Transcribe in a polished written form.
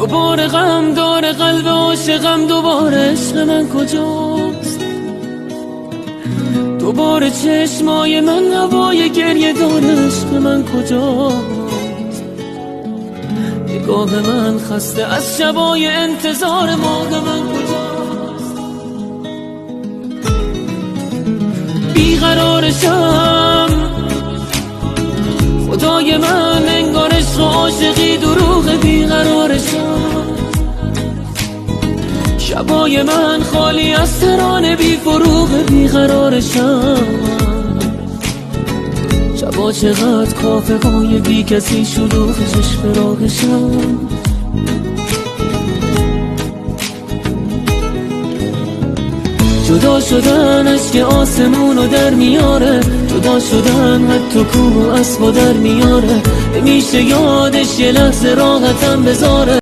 دوباره غم داره قلب عاشقم، دوباره عشق من کجاست؟ دوباره چشمای من هوای گریه داره، عشق من کجاست؟ نگاه من خسته از شبای انتظار، ماه من کجاست؟ بیقرارشم خدای من، انگار عشق و عاشقی دروغ. بیقرارشم شبای من خالی از ترانه بی فروغ. بیقرارشم شبا چقدر کافه های بی کسی شلوغ، چشم راهشم جدا شدن اشک آسمونو در میاره، جدا شدن حتی کوه و اسبا در میاره. نمیشه یادش یه لحظه راحتم بذاره.